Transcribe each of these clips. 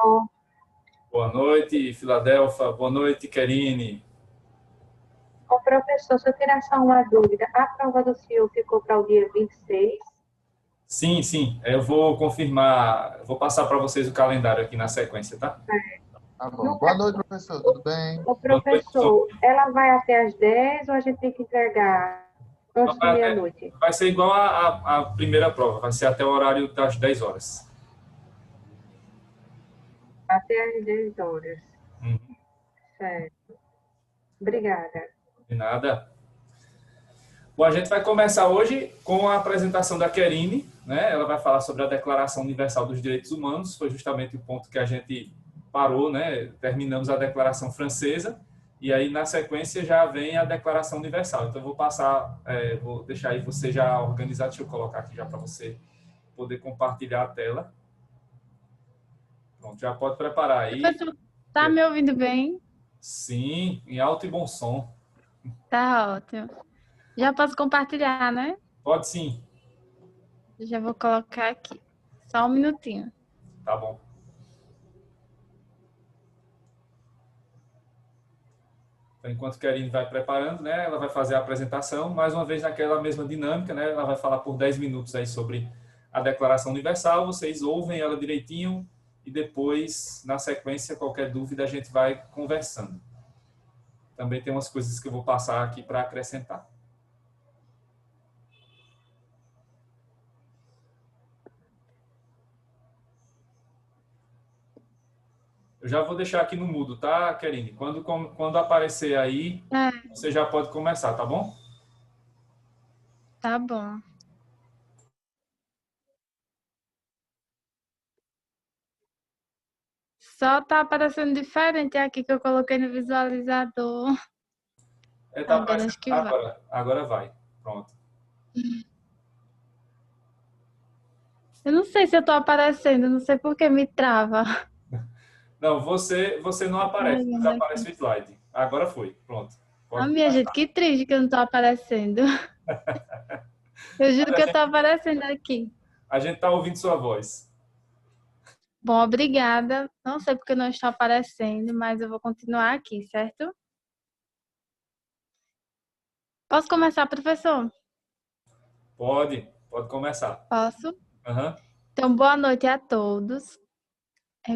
professor. Boa noite, Filadelfa. Boa noite, Querine. Ô, professor, se eu tirar só uma dúvida, a prova do senhor ficou para o dia 26? Sim, sim, eu vou confirmar, vou passar para vocês o calendário aqui na sequência, tá? Tá bom. No Boa caso, noite, professor. Tudo bem? ô, Boa noite, professor. professor, ela vai até às 10 ou a gente tem que entregar antes de meia-noite? Vai ser igual a primeira prova, vai ser até o horário das 10 horas. Até às 10 horas. Uhum. Certo. Obrigada. De nada. Bom, a gente vai começar hoje com a apresentação da Querine, né? Ela vai falar sobre a Declaração Universal dos Direitos Humanos, foi justamente o ponto que a gente parou, né? Terminamos a Declaração Francesa e aí na sequência já vem a Declaração Universal. Então eu vou passar, vou deixar aí você já organizado, deixa eu colocar aqui já para você poder compartilhar a tela. Pronto, já pode preparar aí. Professor, tá me ouvindo bem? Sim, em alto e bom som. Tá ótimo. Já posso compartilhar, né? Pode sim, Já vou colocar aqui. Só um minutinho. tá bom. Então, enquanto a Karine vai preparando, né, ela vai fazer a apresentação, mais uma vez naquela mesma dinâmica, né, ela vai falar por 10 minutos aí sobre a Declaração Universal, vocês ouvem ela direitinho e depois, na sequência, qualquer dúvida a gente vai conversando. Também tem umas coisas que eu vou passar aqui para acrescentar. Eu já vou deixar aqui no mudo, tá, Karine? Quando aparecer aí, você já pode começar, tá bom? Tá bom. Só tá aparecendo diferente aqui que eu coloquei no visualizador. Tá Agora aparecendo acho que vai. agora vai. Pronto. Eu não sei se eu tô aparecendo, não sei por que me trava. Não, você não aparece, mas aparece o slide. Agora foi, pronto. Ah, Pode minha começar. gente, que triste que eu não tô aparecendo. Eu juro que eu tô aparecendo aqui. A gente tá ouvindo sua voz. Bom, obrigada. Não sei porque não está aparecendo, mas eu vou continuar aqui, certo? Posso começar, professor? Pode começar. Posso? Uhum. Então, boa noite a todos.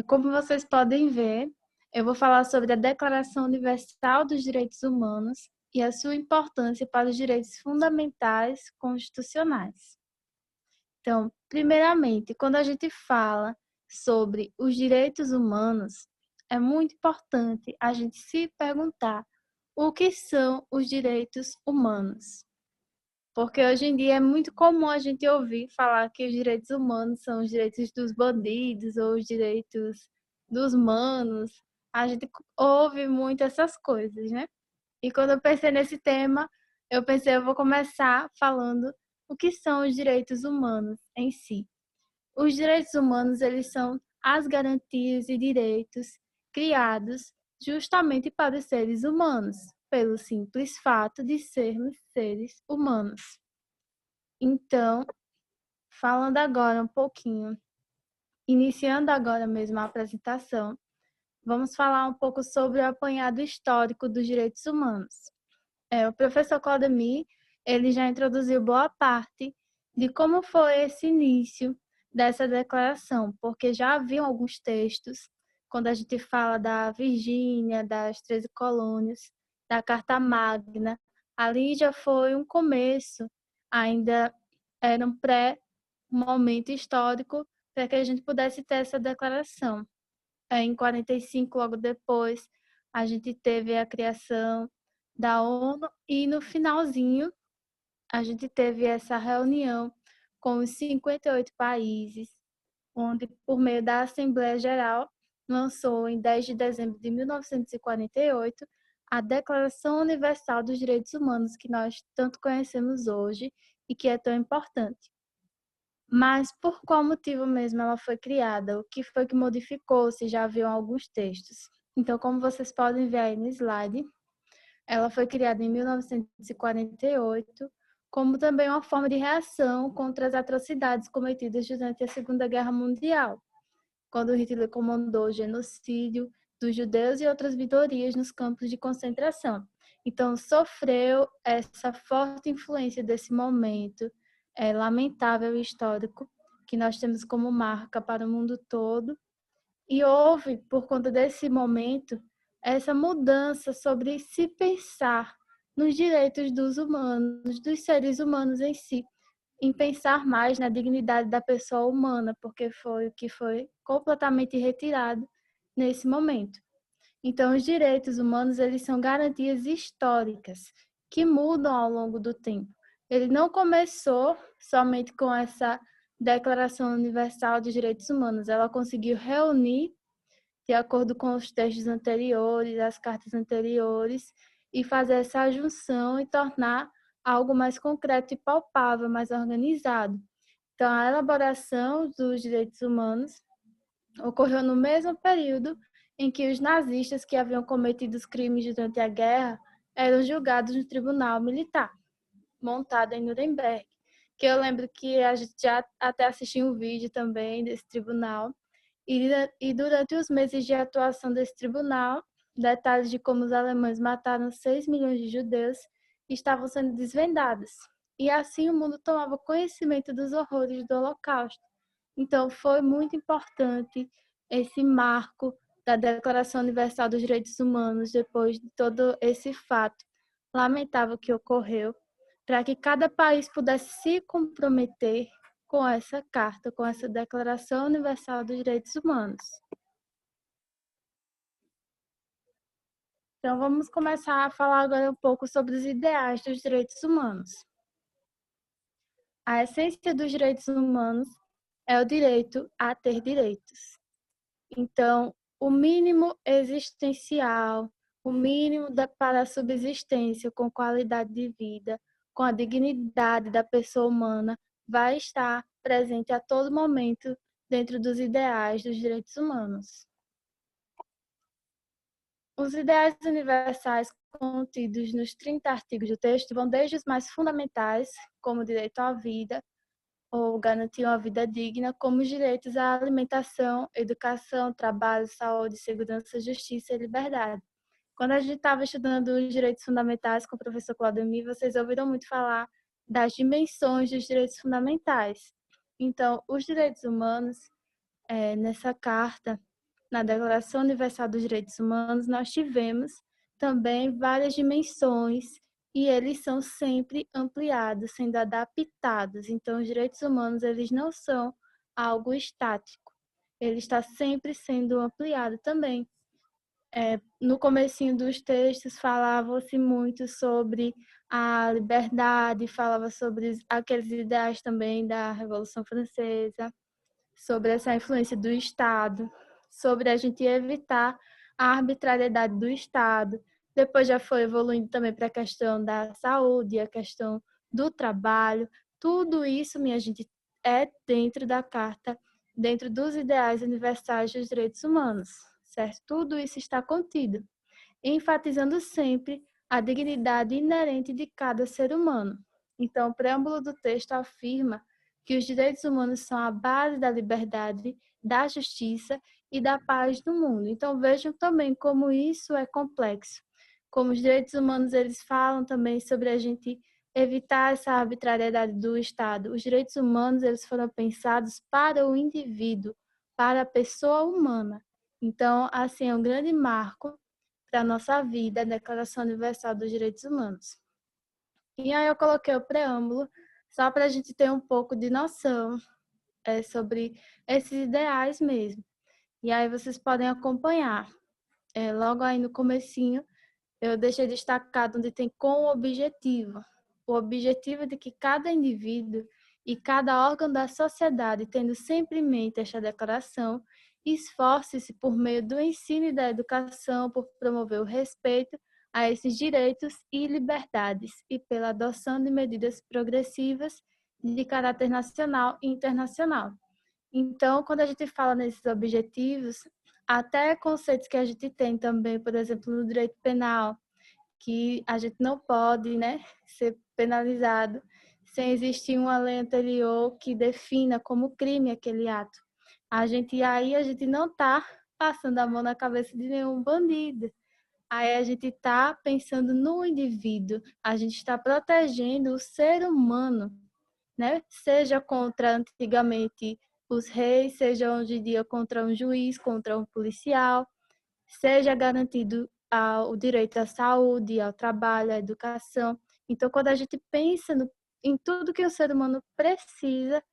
Como vocês podem ver, eu vou falar sobre a Declaração Universal dos Direitos Humanos e a sua importância para os direitos fundamentais constitucionais. Então, primeiramente, quando a gente fala sobre os direitos humanos, é muito importante a gente se perguntar o que são os direitos humanos. Porque hoje em dia é muito comum a gente ouvir falar que os direitos humanos são os direitos dos bandidos ou os direitos dos manos. A gente ouve muito essas coisas, né? E quando eu pensei nesse tema, eu vou começar falando o que são os direitos humanos em si. Os direitos humanos, eles são as garantias e direitos criados justamente para os seres humanos, pelo simples fato de sermos seres humanos. Então, falando agora um pouquinho, iniciando agora mesmo a apresentação, vamos falar um pouco sobre o apanhado histórico dos direitos humanos. O professor Claudemir, ele já introduziu boa parte de como foi esse início dessa declaração, porque já haviam alguns textos, quando a gente fala da Virgínia, das 13 colônias, da Carta Magna, ali já foi um começo, ainda era um pré-momento histórico para que a gente pudesse ter essa declaração. Em 45, logo depois, a gente teve a criação da ONU e no finalzinho a gente teve essa reunião com os 58 países, onde por meio da Assembleia Geral lançou em 10 de dezembro de 1948 a Declaração Universal dos Direitos Humanos que nós tanto conhecemos hoje e que é tão importante. Mas por qual motivo mesmo ela foi criada? O que foi que modificou, se já haviam alguns textos? Então, como vocês podem ver aí no slide, ela foi criada em 1948, como também uma forma de reação contra as atrocidades cometidas durante a Segunda Guerra Mundial. quando Hitler comandou o genocídio dos judeus e outras minorias nos campos de concentração. Então, sofreu essa forte influência desse momento lamentável e histórico que nós temos como marca para o mundo todo. E houve, por conta desse momento, essa mudança sobre se pensar nos direitos dos humanos, dos seres humanos em si, em pensar mais na dignidade da pessoa humana, porque foi o que foi completamente retirado nesse momento. Então, os direitos humanos, eles são garantias históricas que mudam ao longo do tempo. Ele não começou somente com essa Declaração Universal dos Direitos Humanos. Ela conseguiu reunir, de acordo com os textos anteriores, as cartas anteriores, e fazer essa junção e tornar algo mais concreto e palpável, mais organizado. Então, a elaboração dos direitos humanos ocorreu no mesmo período em que os nazistas que haviam cometido os crimes durante a guerra eram julgados no tribunal militar, montado em Nuremberg. Que eu lembro que a gente já até assistiu um vídeo também desse tribunal, e durante os meses de atuação desse tribunal, detalhes de como os alemães mataram 6 milhões de judeus estavam sendo desvendados. E assim o mundo tomava conhecimento dos horrores do Holocausto. Então foi muito importante esse marco da Declaração Universal dos Direitos Humanos, depois de todo esse fato lamentável que ocorreu, para que cada país pudesse se comprometer com essa carta, com essa Declaração Universal dos Direitos Humanos. Então, vamos começar a falar agora um pouco sobre os ideais dos direitos humanos. A essência dos direitos humanos é o direito a ter direitos. Então, o mínimo existencial, o mínimo para a subsistência com qualidade de vida, com a dignidade da pessoa humana, vai estar presente a todo momento dentro dos ideais dos direitos humanos. Os ideais universais contidos nos 30 artigos do texto vão desde os mais fundamentais, como o direito à vida, ou garantir uma vida digna, como os direitos à alimentação, educação, trabalho, saúde, segurança, justiça e liberdade. Quando a gente estava estudando os direitos fundamentais com o professor Claudemir, vocês ouviram muito falar das dimensões dos direitos fundamentais. Então, os direitos humanos, nessa carta, na Declaração Universal dos Direitos Humanos, nós tivemos também várias dimensões e eles são sempre ampliados, sendo adaptados. Então, os direitos humanos, eles não são algo estático. Ele está sempre sendo ampliado também. No comecinho dos textos falava-se muito sobre a liberdade, falava sobre aqueles ideais também da Revolução Francesa, sobre essa influência do Estado, sobre a gente evitar a arbitrariedade do Estado. Depois já foi evoluindo também para a questão da saúde, a questão do trabalho. Tudo isso, minha gente, é dentro da Carta, dentro dos ideais universais dos direitos humanos, certo? Tudo isso está contido, enfatizando sempre a dignidade inerente de cada ser humano. Então, o preâmbulo do texto afirma que os direitos humanos são a base da liberdade, da justiça e da paz do mundo. Então, vejam também como isso é complexo. Como os direitos humanos, eles falam também sobre a gente evitar essa arbitrariedade do Estado. Os direitos humanos, eles foram pensados para o indivíduo, para a pessoa humana. Então, assim, é um grande marco para a nossa vida, a Declaração Universal dos Direitos Humanos. E aí eu coloquei o preâmbulo só para a gente ter um pouco de noção sobre esses ideais mesmo. E aí vocês podem acompanhar. Logo aí no comecinho, eu deixei destacado onde tem com o objetivo. O objetivo de que cada indivíduo e cada órgão da sociedade, tendo sempre em mente esta declaração, esforce-se por meio do ensino e da educação por promover o respeito a esses direitos e liberdades e pela adoção de medidas progressivas de caráter nacional e internacional. Então, quando a gente fala nesses objetivos, até conceitos que a gente tem também, por exemplo, no direito penal, que a gente não pode, ser penalizado sem existir uma lei anterior que defina como crime aquele ato. A gente não está passando a mão na cabeça de nenhum bandido. Aí a gente está pensando no indivíduo, a gente está protegendo o ser humano, né? Seja contra antigamente os reis, seja hoje em dia contra um juiz, contra um policial, seja garantido o direito à saúde, ao trabalho, à educação. Então, quando a gente pensa em tudo que o ser humano precisa,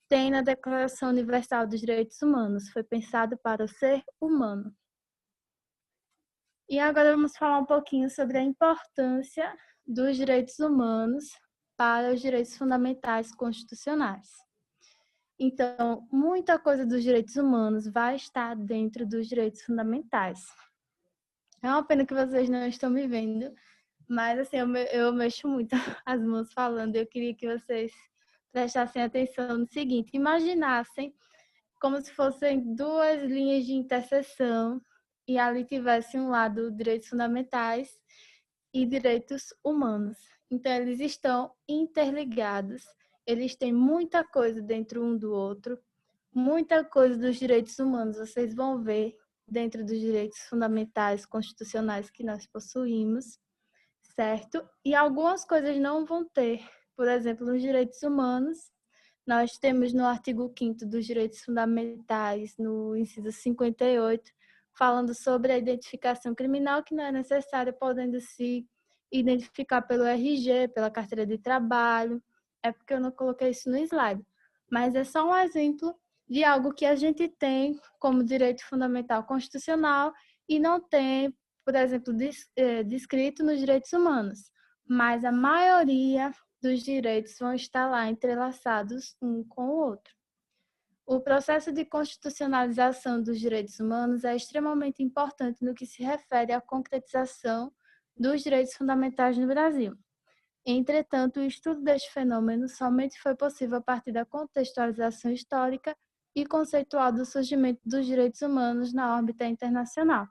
tem na Declaração Universal dos Direitos Humanos. Foi pensado para o ser humano. E agora vamos falar um pouquinho sobre a importância dos direitos humanos para os direitos fundamentais constitucionais. Então, muita coisa dos direitos humanos vai estar dentro dos direitos fundamentais. É uma pena que vocês não estão me vendo, mas assim, eu mexo muito as mãos falando. Eu queria que vocês prestassem atenção no seguinte: imaginassem como se fossem duas linhas de interseção e ali tivesse um lado direitos fundamentais e direitos humanos. Então, eles estão interligados, eles têm muita coisa dentro um do outro, muita coisa dos direitos humanos vocês vão ver dentro dos direitos fundamentais constitucionais que nós possuímos, certo? E algumas coisas não vão ter. Por exemplo, nos direitos humanos, nós temos no artigo 5º dos direitos fundamentais, no inciso 58, falando sobre a identificação criminal que não é necessária, podendo se identificar pelo RG, pela carteira de trabalho. É porque eu não coloquei isso no slide. Mas é só um exemplo de algo que a gente tem como direito fundamental constitucional e não tem, por exemplo, descrito nos direitos humanos. Mas a maioria dos direitos vão estar lá entrelaçados um com o outro. O processo de constitucionalização dos direitos humanos é extremamente importante no que se refere à concretização dos direitos fundamentais no Brasil. Entretanto, o estudo deste fenômeno somente foi possível a partir da contextualização histórica e conceitual do surgimento dos direitos humanos na órbita internacional.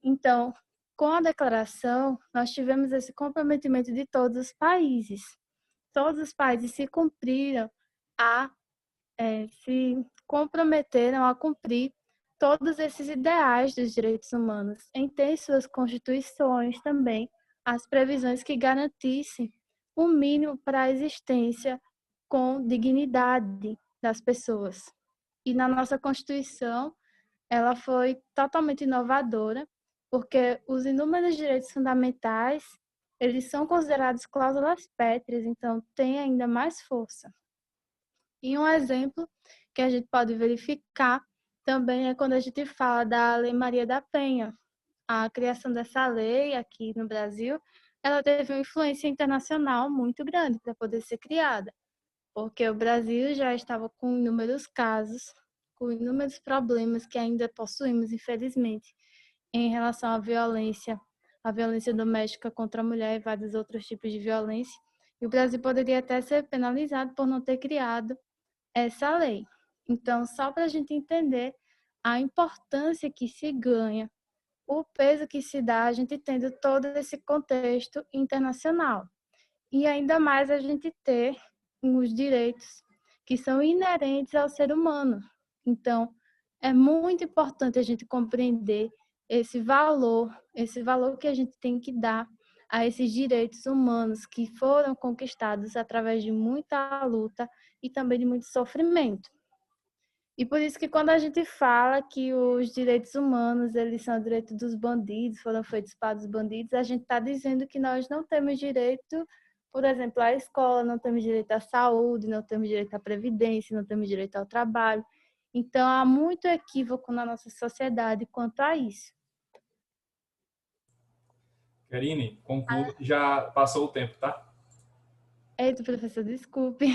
Então, com a declaração, nós tivemos esse comprometimento de todos os países. Todos os países se comprometeram a cumprir todos esses ideais dos direitos humanos, em ter em suas constituições também as previsões que garantissem o mínimo para a existência com dignidade das pessoas. E na nossa Constituição, ela foi totalmente inovadora, porque os inúmeros direitos fundamentais, eles são considerados cláusulas pétreas, então tem ainda mais força. E um exemplo que a gente pode verificar também é quando a gente fala da Lei Maria da Penha. A criação dessa lei aqui no Brasil, ela teve uma influência internacional muito grande para poder ser criada, porque o Brasil já estava com inúmeros casos, com inúmeros problemas que ainda possuímos, infelizmente, em relação à violência doméstica contra a mulher e vários outros tipos de violência. E o Brasil poderia até ser penalizado por não ter criado essa lei. Então, só para a gente entender a importância que se ganha, o peso que se dá a gente tendo todo esse contexto internacional. E ainda mais a gente ter os direitos que são inerentes ao ser humano. Então, é muito importante a gente compreender esse valor que a gente tem que dar a esses direitos humanos que foram conquistados através de muita luta e também de muito sofrimento. E por isso que quando a gente fala que os direitos humanos, eles são direitos dos bandidos, foram feitos para os bandidos, a gente está dizendo que nós não temos direito, por exemplo, à escola, não temos direito à saúde, não temos direito à previdência, não temos direito ao trabalho. Então, há muito equívoco na nossa sociedade quanto a isso. Kerine, concluo que já passou o tempo, tá? Eita, professor, desculpe.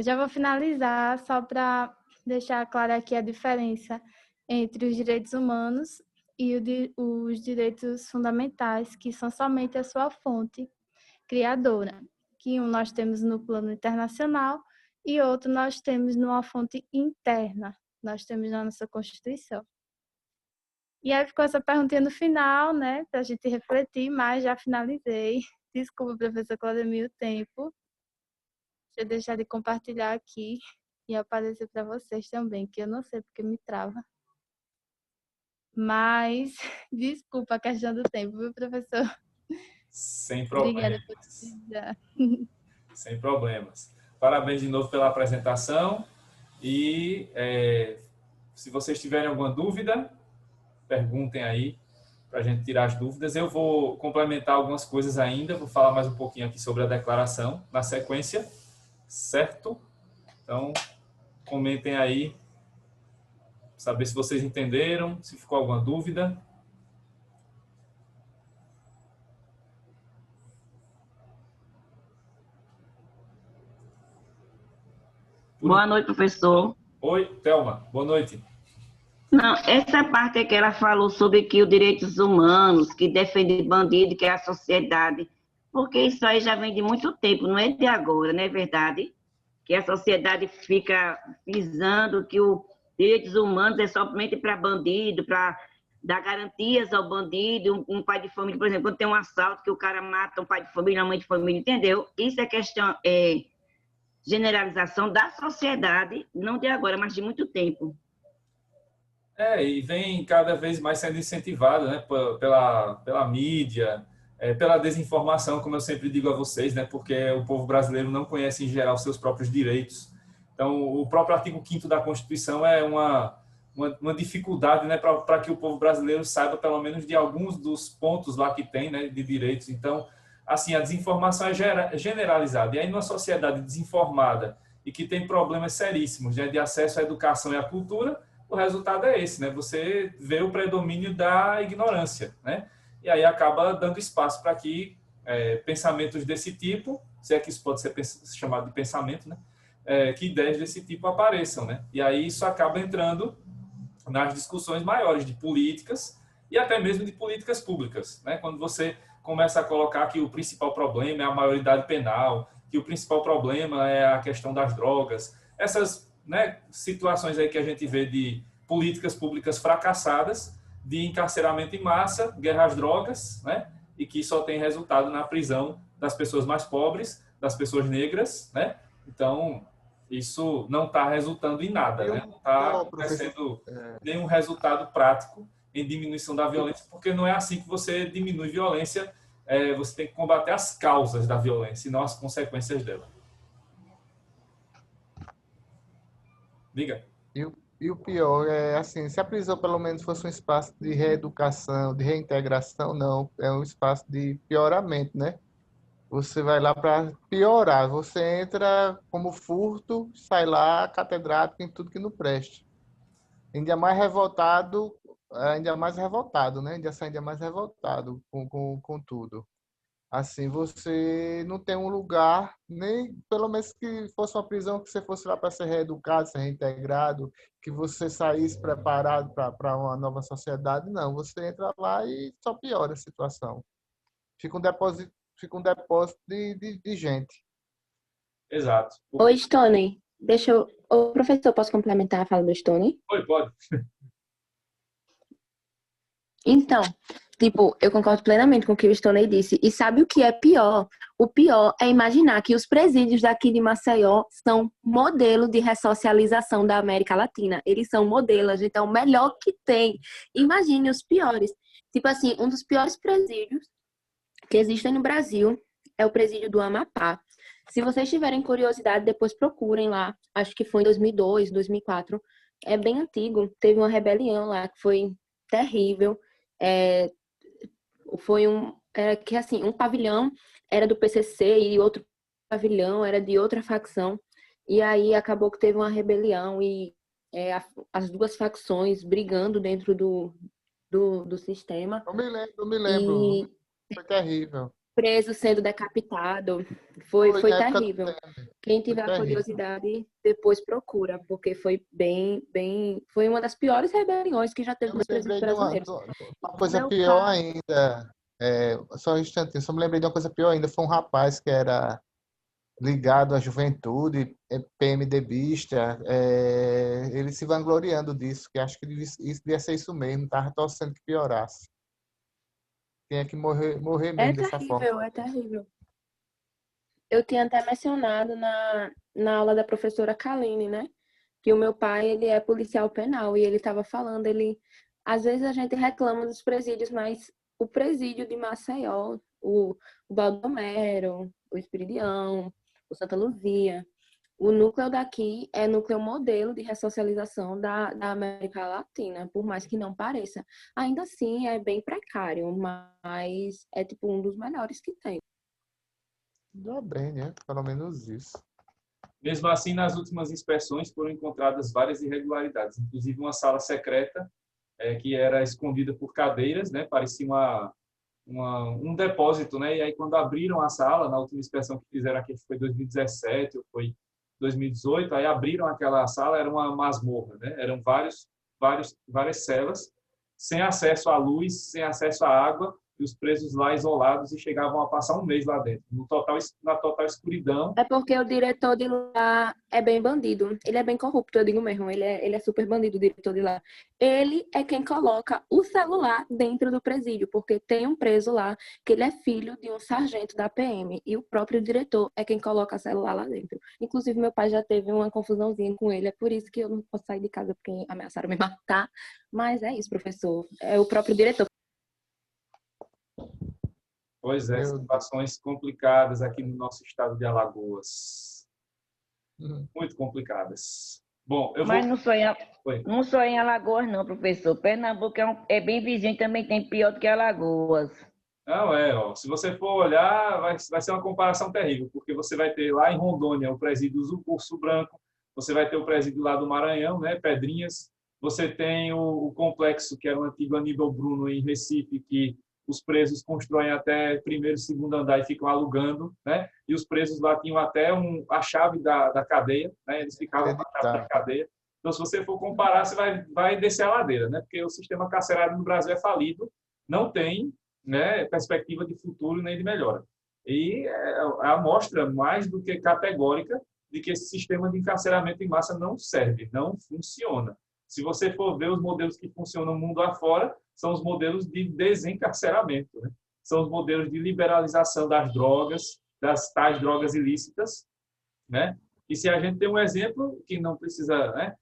Já vou finalizar, só para deixar clara aqui a diferença entre os direitos humanos e os direitos fundamentais, que são somente a sua fonte criadora, que um nós temos no plano internacional e outro nós temos numa fonte interna, nós temos na nossa Constituição. E aí ficou essa perguntinha no final, né, para a gente refletir, mas já finalizei. Desculpa, professor Claudemir, o tempo. Deixa eu deixar de compartilhar aqui e aparecer para vocês também, que eu não sei porque me trava. Mas, desculpa a questão do tempo, viu, professor? Sem Obrigada por problemas. utilizar. Sem problemas. Parabéns de novo pela apresentação e se vocês tiverem alguma dúvida, perguntem aí para a gente tirar as dúvidas. Eu vou complementar algumas coisas ainda, vou falar mais um pouquinho aqui sobre a declaração na sequência, certo? Então, comentem aí, saber se vocês entenderam, se ficou alguma dúvida. Boa noite, professor. Oi, Thelma, boa noite. Não, essa parte que ela falou sobre que os direitos humanos, que defende bandido, que é a sociedade, porque isso aí já vem de muito tempo, não é de agora, não é verdade? Que a sociedade fica visando que os direitos humanos é somente para bandido, para dar garantias ao bandido, um pai de família, por exemplo, quando tem um assalto que o cara mata um pai de família, uma mãe de família, entendeu? Isso é questão, generalização da sociedade, não de agora, mas de muito tempo. E vem cada vez mais sendo incentivado, né, pela mídia, pela desinformação, como eu sempre digo a vocês, né, porque o povo brasileiro não conhece, em geral, seus próprios direitos. Então, o próprio artigo 5º da Constituição é uma dificuldade, né, para que o povo brasileiro saiba, pelo menos, de alguns dos pontos lá que tem, né, de direitos. Então, assim, a desinformação é generalizada. E aí, numa sociedade desinformada e que tem problemas seríssimos, né, de acesso à educação e à cultura, o resultado é esse, né? Você vê o predomínio da ignorância, né? E aí acaba dando espaço para que pensamentos desse tipo, se é que isso pode ser chamado de pensamento, né? Que ideias desse tipo apareçam, né? E aí isso acaba entrando nas discussões maiores de políticas e até mesmo de políticas públicas, né? Quando você começa a colocar que o principal problema é a maioridade penal, que o principal problema é a questão das drogas, essas, né, situações aí que a gente vê de políticas públicas fracassadas, de encarceramento em massa, guerra às drogas, né, e que só tem resultado na prisão das pessoas mais pobres, das pessoas negras, né? Então, isso não está resultando em nada, né? Não está acontecendo nenhum resultado prático em diminuição da violência, porque não é assim que você diminui violência, você tem que combater as causas da violência e não as consequências dela. Diga. E o pior é, assim, se a prisão pelo menos fosse um espaço de reeducação, de reintegração, não, é um espaço de pioramento, né? Você vai lá para piorar, você entra como furto, sai lá catedrático em tudo que não preste. Ainda mais revoltado, né? Ainda sai ainda mais revoltado com tudo. Assim, você não tem um lugar, nem pelo menos que fosse uma prisão que você fosse lá para ser reeducado, ser reintegrado, que você saísse preparado para uma nova sociedade. Não, você entra lá e só piora a situação. Fica um depósito de gente. Exato. Oi, Stone. Ô, professor, posso complementar a fala do Stone? Oi, pode. Então, tipo, eu concordo plenamente com o que o Stoney disse. E sabe o que é pior? O pior é imaginar que os presídios daqui de Maceió são modelo de ressocialização da América Latina. Eles são modelo, a gente é o melhor que tem. Imagine os piores. Tipo assim, um dos piores presídios que existem no Brasil é o presídio do Amapá. Se vocês tiverem curiosidade, depois procurem lá. Acho que foi em 2002, 2004. É bem antigo. Teve uma rebelião lá que foi terrível. Foi que assim, um pavilhão era do PCC e outro pavilhão era de outra facção. E aí acabou que teve uma rebelião e as duas facções brigando dentro do sistema. Eu me lembro. E foi terrível. Preso sendo decapitado. Foi terrível. Quem tiver terrível. curiosidade, depois procura, porque foi foi uma das piores rebeliões que já teve nos presídios brasileiros. Uma coisa pior ainda, só um instantinho, só me lembrei de uma coisa pior ainda, foi um rapaz que era ligado à juventude, PMDBista, ele se vangloriando disso, que acho que isso devia ser isso mesmo, estava torcendo que piorasse. Tinha que morrer mesmo dessa forma. É terrível. Eu tinha até mencionado na aula da professora Kaline, né? que o meu pai, ele é policial penal e ele estava falando, às vezes a gente reclama dos presídios, mas o presídio de Maceió, o Baldomero, o Espiridião, o Santa Luzia, o núcleo daqui é núcleo modelo de ressocialização da América Latina, por mais que não pareça. Ainda assim, é bem precário, mas é tipo um dos melhores que tem. Ainda bem, né? Pelo menos isso. Mesmo assim, nas últimas inspeções foram encontradas várias irregularidades, inclusive uma sala secreta que era escondida por cadeiras, né? Parecia um depósito, né? E aí, quando abriram a sala, na última inspeção que fizeram aqui, foi 2017 ou foi 2018, aí abriram aquela sala, era uma masmorra, né? Eram várias celas, sem acesso à luz, sem acesso à água, e os presos lá isolados e chegavam a passar um mês lá dentro, na total escuridão. É porque o diretor de lá é bem bandido. Ele é bem corrupto, eu digo mesmo. Ele é super bandido, o diretor de lá. Ele é quem coloca o celular dentro do presídio, porque tem um preso lá que ele é filho de um sargento da PM. E o próprio diretor é quem coloca o celular lá dentro. Inclusive, meu pai já teve uma confusãozinha com ele. É por isso que eu não posso sair de casa, porque ameaçaram me matar. Mas é isso, professor. É o próprio diretor. Pois é, situações complicadas aqui no nosso estado de Alagoas. Muito complicadas. Bom, Mas não só em Alagoas, não, professor. Pernambuco é bem vizinho, também tem pior do que Alagoas. Não, se você for olhar, vai ser uma comparação terrível, porque você vai ter lá em Rondônia o presídio do Urso Branco, você vai ter o presídio lá do Maranhão, né, Pedrinhas, você tem o complexo, que era o antigo Aníbal Bruno, em Recife, que os presos constroem até primeiro e segundo andar e ficam alugando, né? E os presos lá tinham até a chave da cadeia, né? Eles ficavam com a chave da cadeia. Então, se você for comparar, você vai descer a ladeira, né? Porque o sistema carcerário no Brasil é falido, não tem, né, perspectiva de futuro nem de melhora. E é a amostra mais do que categórica de que esse sistema de encarceramento em massa não serve, não funciona. Se você for ver os modelos que funcionam no mundo afora, são os modelos de desencarceramento, né? São os modelos de liberalização das drogas, das tais drogas ilícitas, né? E se a gente tem um exemplo que não precisa, né,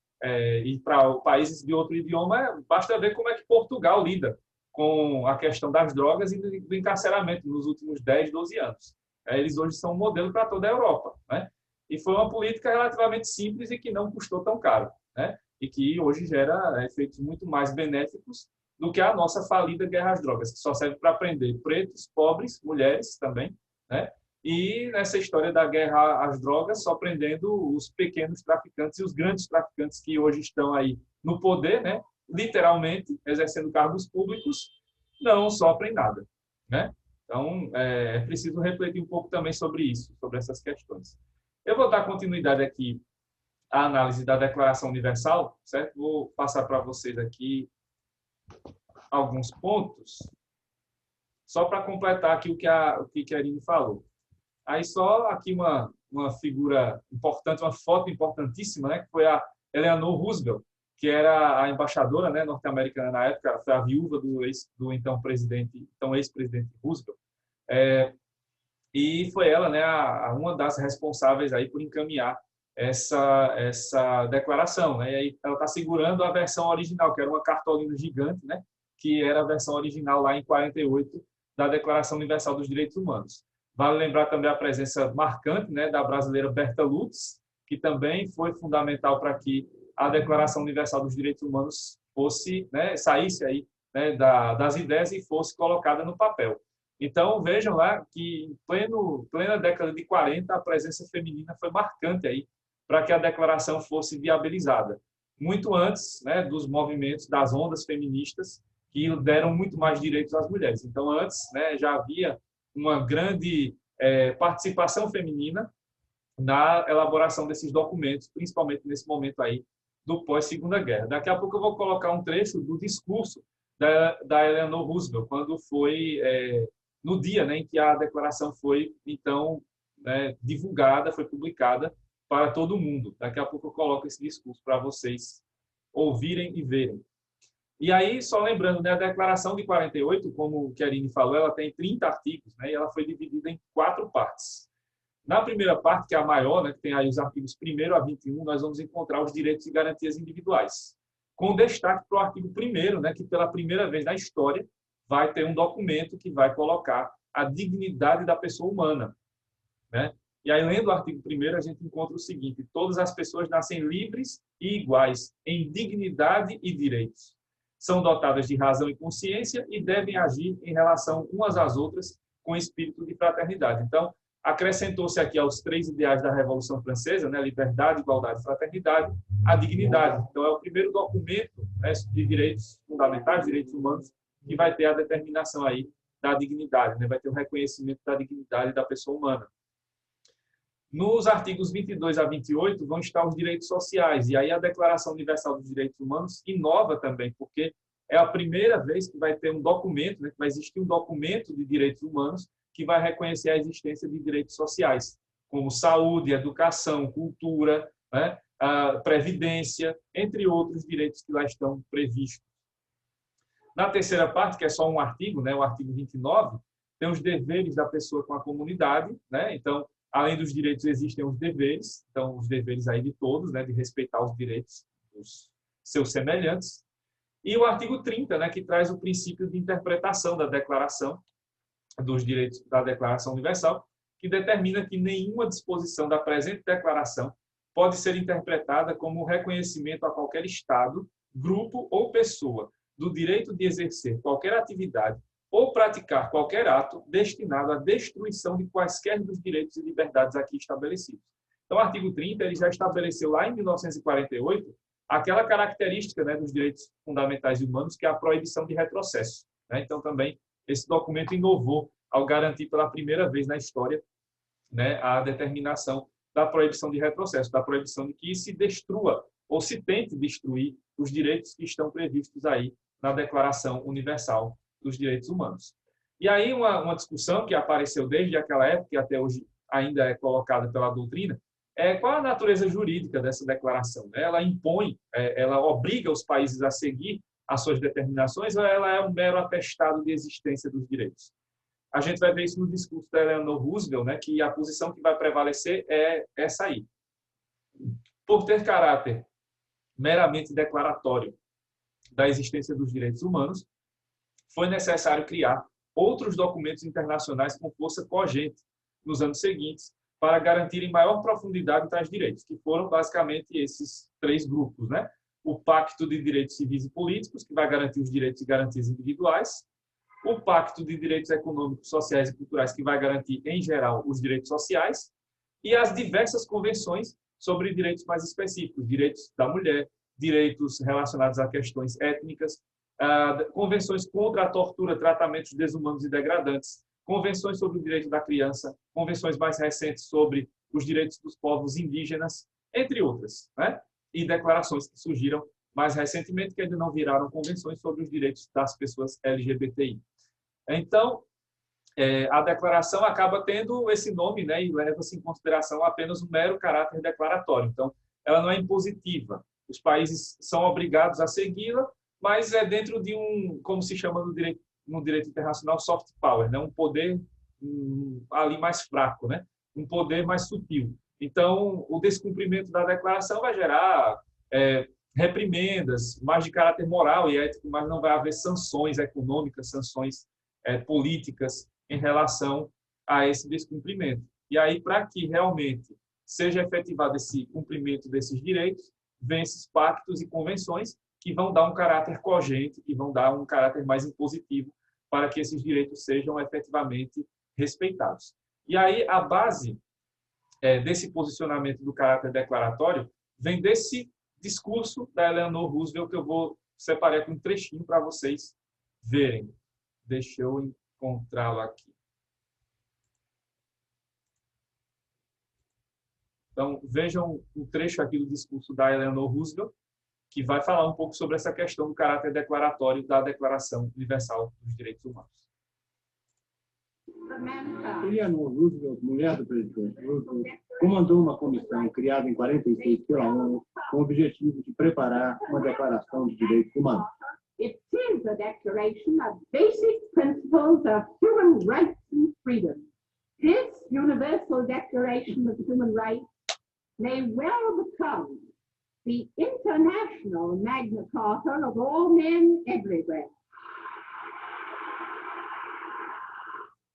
ir para países de outro idioma, basta ver como é que Portugal lida com a questão das drogas e do encarceramento nos últimos 10, 12 anos. Eles hoje são um modelo para toda a Europa, né? E foi uma política relativamente simples e que não custou tão caro, né? E que hoje gera efeitos muito mais benéficos do que a nossa falida guerra às drogas, que só serve para prender pretos, pobres, mulheres também, né? E nessa história da guerra às drogas, só prendendo os pequenos traficantes e os grandes traficantes que hoje estão aí no poder, né? Literalmente, exercendo cargos públicos, não sofrem nada, né? Então, é preciso refletir um pouco também sobre isso, sobre essas questões. Eu vou dar continuidade aqui à análise da Declaração Universal, certo? Vou passar para vocês aqui alguns pontos, só para completar aqui o que a Aline falou. Aí só aqui uma figura importante, uma foto importantíssima, né, que foi a Eleanor Roosevelt, que era a embaixadora, né, norte-americana na época, ela foi a viúva do então ex-presidente Roosevelt. E foi ela, né, uma das responsáveis aí por encaminhar essa declaração, né? E aí ela está segurando a versão original, que era uma cartolina gigante, né, que era a versão original lá em 48 da Declaração Universal dos Direitos Humanos. Vale lembrar também a presença marcante, né, da brasileira Berta Lutz, que também foi fundamental para que a Declaração Universal dos Direitos Humanos fosse, né, saísse aí, né, das ideias e fosse colocada no papel. Então, vejam lá que em plena década de 40, a presença feminina foi marcante aí para que a declaração fosse viabilizada. Muito antes, né, dos movimentos, das ondas feministas, que deram muito mais direitos às mulheres. Então, antes, né, já havia uma grande participação feminina na elaboração desses documentos, principalmente nesse momento aí do pós-Segunda Guerra. Daqui a pouco eu vou colocar um trecho do discurso da Eleanor Roosevelt, quando foi no dia, né, em que a declaração foi, então, divulgada, foi publicada para todo mundo. Daqui a pouco eu coloco esse discurso para vocês ouvirem e verem. E aí, só lembrando, né, a Declaração de 48, como o Querine falou, ela tem 30 artigos, né, e ela foi dividida em 4 partes. Na primeira parte, que é a maior, né, que tem aí os artigos 1º a 21, nós vamos encontrar os direitos e garantias individuais, com destaque para o artigo 1º, né, que pela primeira vez na história vai ter um documento que vai colocar a dignidade da pessoa humana, né? E aí, lendo o artigo 1º, a gente encontra o seguinte: todas as pessoas nascem livres e iguais em dignidade e direitos. São dotadas de razão e consciência e devem agir em relação umas às outras com espírito de fraternidade. Então, acrescentou-se aqui aos 3 ideais da Revolução Francesa, né, liberdade, igualdade e fraternidade, a dignidade. Então, é o primeiro documento, né, de direitos fundamentais, direitos humanos, que vai ter a determinação aí da dignidade, né, vai ter o reconhecimento da dignidade da pessoa humana. Nos artigos 22 a 28 vão estar os direitos sociais, e aí a Declaração Universal dos Direitos Humanos inova também, porque é a primeira vez que vai ter um documento, né, que vai existir um documento de direitos humanos que vai reconhecer a existência de direitos sociais, como saúde, educação, cultura, né, a previdência, entre outros direitos que lá estão previstos. Na terceira parte, que é só um artigo, né, o artigo 29, tem os deveres da pessoa com a comunidade, né? Então, além dos direitos, existem os deveres, então os deveres aí de todos, né, de respeitar os direitos dos seus semelhantes. E o artigo 30, né, que traz o princípio de interpretação da Declaração dos Direitos da Declaração Universal, que determina que nenhuma disposição da presente declaração pode ser interpretada como reconhecimento a qualquer Estado, grupo ou pessoa do direito de exercer qualquer atividade ou praticar qualquer ato destinado à destruição de quaisquer dos direitos e liberdades aqui estabelecidos. Então, o artigo 30 ele já estabeleceu lá em 1948 aquela característica, né, dos direitos fundamentais e humanos, que é a proibição de retrocesso, né? Então, também, esse documento inovou ao garantir pela primeira vez na história, né, a determinação da proibição de retrocesso, da proibição de que se destrua ou se tente destruir os direitos que estão previstos aí na Declaração Universal dos Direitos Humanos. E aí uma discussão que apareceu desde aquela época e até hoje ainda é colocada pela doutrina é qual a natureza jurídica dessa declaração. Ela impõe, ela obriga os países a seguir as suas determinações ou ela é um mero atestado de existência dos direitos? A gente vai ver isso no discurso da Eleanor Roosevelt, né, que a posição que vai prevalecer é essa aí. Por ter caráter meramente declaratório da existência dos direitos humanos, foi necessário criar outros documentos internacionais com força cogente nos anos seguintes para garantirem maior profundidade tais direitos, que foram basicamente esses 3 grupos, né? O Pacto de Direitos Civis e Políticos, que vai garantir os direitos e garantias individuais, o Pacto de Direitos Econômicos, Sociais e Culturais, que vai garantir, em geral, os direitos sociais, e as diversas convenções sobre direitos mais específicos, direitos da mulher, direitos relacionados a questões étnicas, convenções contra a tortura, tratamentos desumanos e degradantes, convenções sobre o direito da criança, convenções mais recentes sobre os direitos dos povos indígenas, entre outras, né? E declarações que surgiram mais recentemente, que ainda não viraram convenções sobre os direitos das pessoas LGBTI. Então, a declaração acaba tendo esse nome, né, e leva-se em consideração apenas um mero caráter declaratório. Então, ela não é impositiva. Os países são obrigados a segui-la, mas é dentro de como se chama no direito internacional, soft power, né? Um poder ali mais fraco, né? Um poder mais sutil. Então, o descumprimento da declaração vai gerar reprimendas, mais de caráter moral e ético, mas não vai haver sanções econômicas, sanções políticas em relação a esse descumprimento. E aí, para que realmente seja efetivado esse cumprimento desses direitos, vem esses pactos e convenções que vão dar um caráter cogente, que vão dar um caráter mais impositivo para que esses direitos sejam efetivamente respeitados. E aí a base desse posicionamento do caráter declaratório vem desse discurso da Eleanor Roosevelt, que eu vou separar aqui um trechinho para vocês verem. Deixa eu encontrá-lo aqui. Então, vejam o trecho aqui do discurso da Eleanor Roosevelt, que vai falar um pouco sobre essa questão do caráter declaratório da Declaração Universal dos Direitos Humanos. Eleanor Roosevelt, mulher do presidente Roosevelt, comandou uma comissão criada em 46 pela ONU com o objetivo de preparar uma declaração de direitos humanos. It is a declaration of basic principles of human rights and freedom. This Universal Declaration of Human Rights may well become the international Magna Carta of all men everywhere.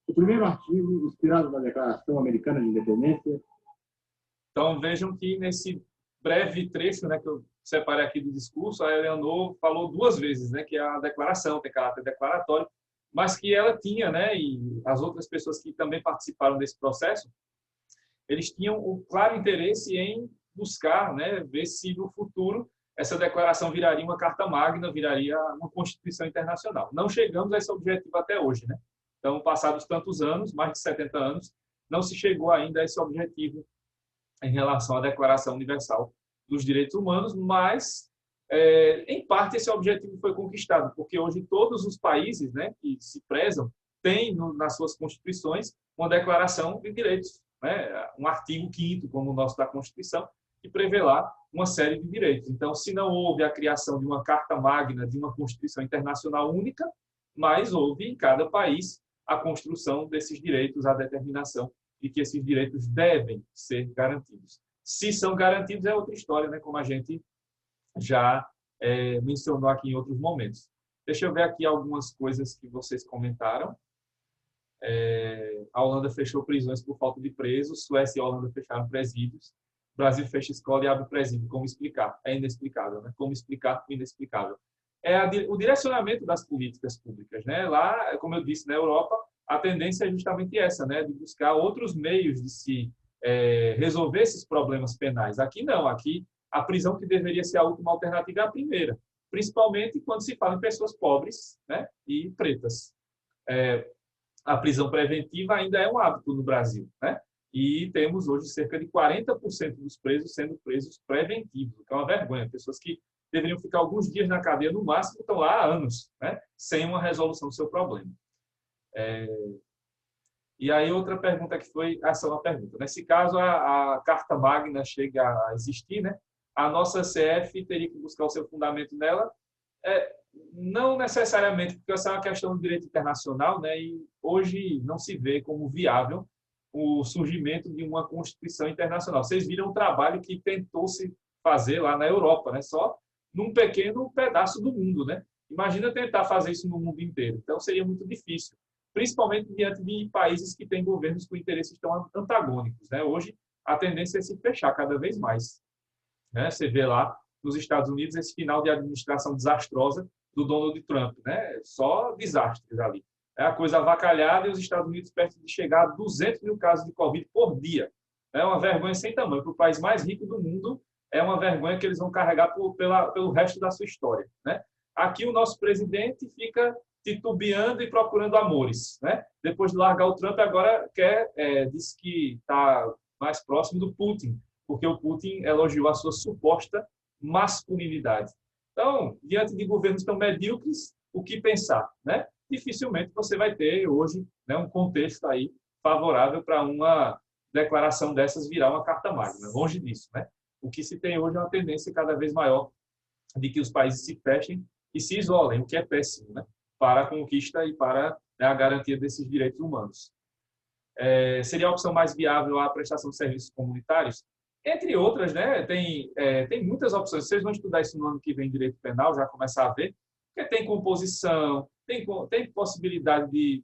O primeiro artigo, inspirado na Declaração Americana de Independência. Então, vejam que nesse breve trecho, né, que eu separei aqui do discurso, a Eleanor falou 2 vezes, né, que a declaração tem caráter declaratório, mas que ela tinha, né, e as outras pessoas que também participaram desse processo, eles tinham um claro interesse em buscar, né, ver se no futuro essa declaração viraria uma carta magna, viraria uma Constituição Internacional. Não chegamos a esse objetivo até hoje, né? Então, passados tantos anos, mais de 70 anos, não se chegou ainda a esse objetivo em relação à Declaração Universal dos Direitos Humanos, mas, em parte, esse objetivo foi conquistado, porque hoje todos os países, né, que se prezam têm nas suas constituições uma Declaração de Direitos, né, um artigo 5º, como o nosso da Constituição, que prevê lá uma série de direitos. Então, se não houve a criação de uma Carta Magna, de uma Constituição Internacional única, mas houve em cada país a construção desses direitos, a determinação de que esses direitos devem ser garantidos. Se são garantidos é outra história, né? Como a gente já mencionou aqui em outros momentos. Deixa eu ver aqui algumas coisas que vocês comentaram. A Holanda fechou prisões por falta de presos, Suécia e Holanda fecharam presídios, o Brasil fecha escola e abre presídio. Como explicar? É inexplicável, né? Como explicar o inexplicável? O direcionamento das políticas públicas, né? Lá, como eu disse, na Europa, a tendência é justamente essa, né? De buscar outros meios de se resolver esses problemas penais. Aqui não, aqui a prisão que deveria ser a última alternativa é a primeira, principalmente quando se fala em pessoas pobres, né? E pretas. A prisão preventiva ainda é um hábito no Brasil, né? E temos hoje cerca de 40% dos presos sendo presos preventivos, o que é uma vergonha. Pessoas que deveriam ficar alguns dias na cadeia, no máximo, estão lá há anos, né? Sem uma resolução do seu problema. E aí outra pergunta que foi, essa é uma pergunta. Nesse caso, a Carta Magna chega a existir, né? A nossa CF teria que buscar o seu fundamento nela, não necessariamente, porque essa é uma questão de direito internacional, né? E hoje não se vê como viável o surgimento de uma Constituição Internacional. Vocês viram o trabalho que tentou se fazer lá na Europa, né? Só num pequeno pedaço do mundo, né? Imagina tentar fazer isso no mundo inteiro. Então, seria muito difícil, principalmente diante de países que têm governos com interesses tão antagônicos, né? Hoje, a tendência é se fechar cada vez mais, né? Você vê lá nos Estados Unidos esse final de administração desastrosa do Donald Trump, né? Só desastres ali. É a coisa avacalhada e os Estados Unidos perto de chegar a 200 mil casos de Covid por dia. É uma vergonha sem tamanho. Para o país mais rico do mundo, é uma vergonha que eles vão carregar pelo resto da sua história, né? Aqui o nosso presidente fica titubeando e procurando amores, né? Depois de largar o Trump, agora diz que está mais próximo do Putin, porque o Putin elogiou a sua suposta masculinidade. Então, diante de governos tão medíocres, o que pensar, né? Dificilmente você vai ter hoje, né, um contexto aí favorável para uma declaração dessas virar uma carta magna. Longe disso, né? O que se tem hoje é uma tendência cada vez maior de que os países se fechem e se isolem, o que é péssimo, né? Para a conquista e para, né, a garantia desses direitos humanos. Seria a opção mais viável a prestação de serviços comunitários? Entre outras, né? Tem muitas opções. Vocês vão estudar isso no ano que vem, direito penal, já começar a ver, porque tem composição, tem possibilidade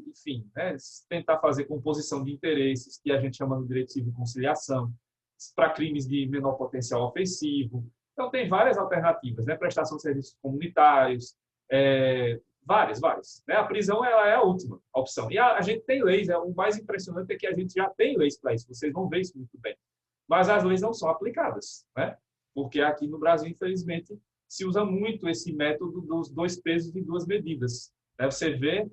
enfim, né, tentar fazer composição de interesses, que a gente chama no direito civil de conciliação, para crimes de menor potencial ofensivo. Então, tem várias alternativas, né? Prestação de serviços comunitários, várias. Né? A prisão ela é a última opção. E a gente tem leis, o mais impressionante é que a gente já tem leis para isso, vocês vão ver isso muito bem. Mas as leis não são aplicadas, né? Porque aqui no Brasil, infelizmente, se usa muito esse método dos 2 pesos e 2 medidas. Você vê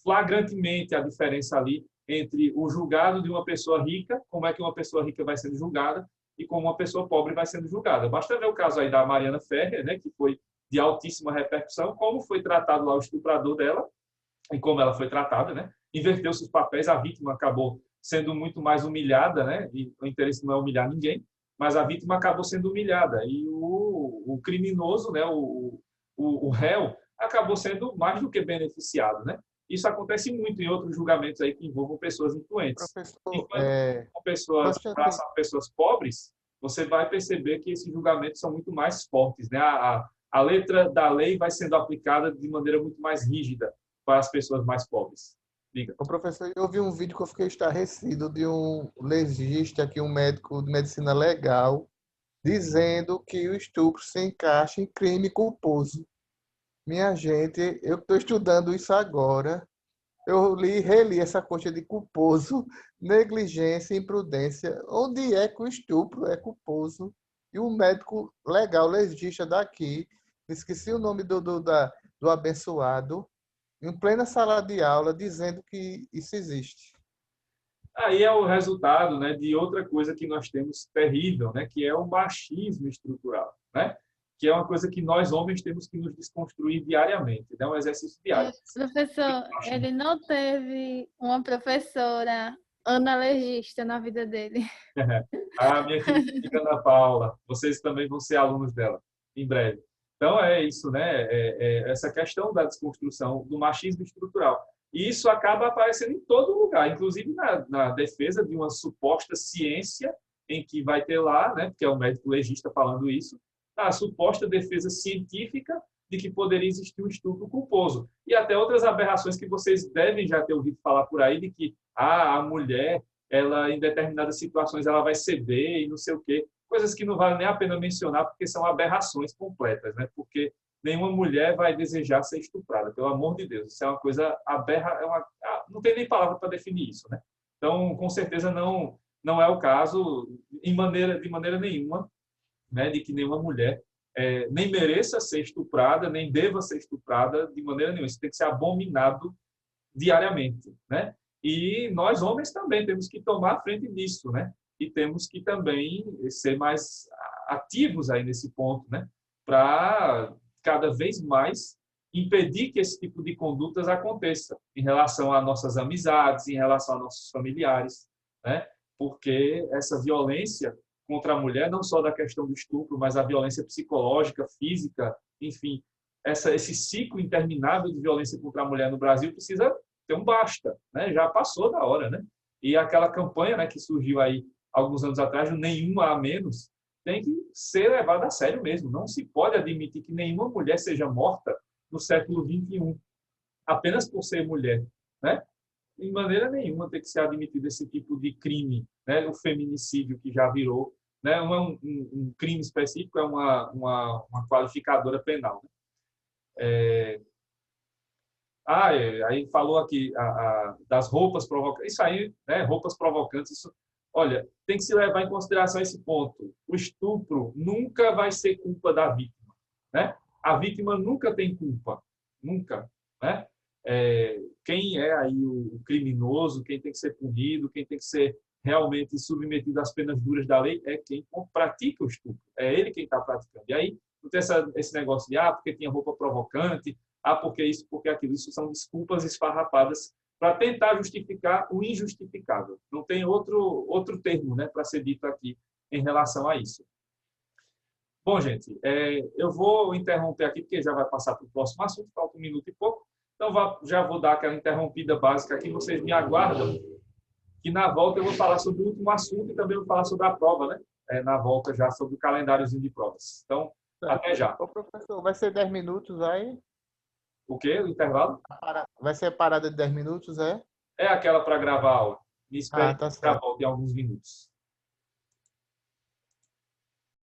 flagrantemente a diferença ali entre o julgado de uma pessoa rica, como é que uma pessoa rica vai sendo julgada, e como uma pessoa pobre vai sendo julgada. Basta ver o caso aí da Mariana Ferrer, né, que foi de altíssima repercussão, como foi tratado lá o estuprador dela, e como ela foi tratada, né? Inverteu-se os papéis, a vítima acabou sendo muito mais humilhada, né? E o interesse não é humilhar ninguém, mas a vítima acabou sendo humilhada. E o criminoso, né? O réu, acabou sendo mais do que beneficiado, né? Isso acontece muito em outros julgamentos aí que envolvam pessoas influentes. Professor, Enquanto com pessoas, em Constantino, relação a pessoas pobres, você vai perceber que esses julgamentos são muito mais fortes, né? A letra da lei vai sendo aplicada de maneira muito mais rígida para as pessoas mais pobres. Diga. o professor, eu vi um vídeo que eu fiquei estarrecido de um legista, aqui, um médico de medicina legal, dizendo que o estupro se encaixa em crime culposo. Minha gente, eu estou estudando isso agora. Eu reli essa coxa de culposo, negligência, imprudência. Onde é que o estupro é culposo? E o médico legal, legista daqui, esqueci o nome do abençoado, em plena sala de aula, dizendo que isso existe. Aí é o resultado, né, de outra coisa que nós temos terrível, né, que é o machismo estrutural, né? Que é uma coisa que nós homens temos que nos desconstruir diariamente, é um exercício diário. Professor, ele não teve uma professora analegista na vida dele. A minha querida Ana Paula, vocês também vão ser alunos dela em breve. Então é isso, né? Essa questão da desconstrução do machismo estrutural. E isso acaba aparecendo em todo lugar, inclusive na defesa de uma suposta ciência em que vai ter lá, né? Porque é o médico legista falando isso, a suposta defesa científica de que poderia existir um estupro culposo. E até outras aberrações que vocês devem já ter ouvido falar por aí, de que a mulher, ela em determinadas situações, ela vai ceder e não sei o quê. Coisas que não vale nem a pena mencionar, porque são aberrações completas, né? Porque nenhuma mulher vai desejar ser estuprada, pelo amor de Deus. Isso é uma coisa não tem nem palavra para definir isso, né? Então, com certeza, não é o caso, de maneira nenhuma, né, de que nenhuma mulher nem mereça ser estuprada, nem deva ser estuprada de maneira nenhuma. Isso tem que ser abominado diariamente, né? E nós, homens, também temos que tomar a frente disso, né? E temos que também ser mais ativos aí nesse ponto, né? Para cada vez mais impedir que esse tipo de condutas aconteça em relação a nossas amizades, em relação a nossos familiares, né? Porque essa violência contra a mulher, não só da questão do estupro, mas a violência psicológica, física, enfim, esse ciclo interminável de violência contra a mulher no Brasil precisa ter um basta, né? Já passou da hora, né? E aquela campanha, né, que surgiu aí alguns anos atrás, do nenhuma a menos, tem que ser levada a sério mesmo. Não se pode admitir que nenhuma mulher seja morta no século XXI, apenas por ser mulher, né? De maneira nenhuma tem que ser admitido esse tipo de crime, né? O feminicídio, que já virou, né? Não é um crime específico, é uma qualificadora penal, né? Aí falou aqui das roupas provocantes. Isso aí, né? Roupas provocantes, isso, olha, tem que se levar em consideração esse ponto. O estupro nunca vai ser culpa da vítima, né? A vítima nunca tem culpa, nunca, né? Quem é aí o criminoso, quem tem que ser punido, quem tem que ser realmente submetido às penas duras da lei é quem pratica o estupro. É ele quem está praticando. E aí não tem esse negócio de porque tinha roupa provocante, porque isso, porque aquilo. Isso são desculpas esfarrapadas para tentar justificar o injustificável. Não tem outro termo, né, para ser dito aqui em relação a isso. Bom, gente, eu vou interromper aqui, porque já vai passar para o próximo assunto, falta 1 minuto e pouco. Então, já vou dar aquela interrompida básica aqui, vocês me aguardam, que na volta eu vou falar sobre o último assunto e também vou falar sobre a prova, né? Na volta já sobre o calendáriozinho de provas. Então, até já. Ô, professor, vai ser 10 minutos aí? O quê? O intervalo? Vai ser parada de 10 minutos, é? É aquela para gravar a aula. Me espere tá para certo. volta em alguns minutos.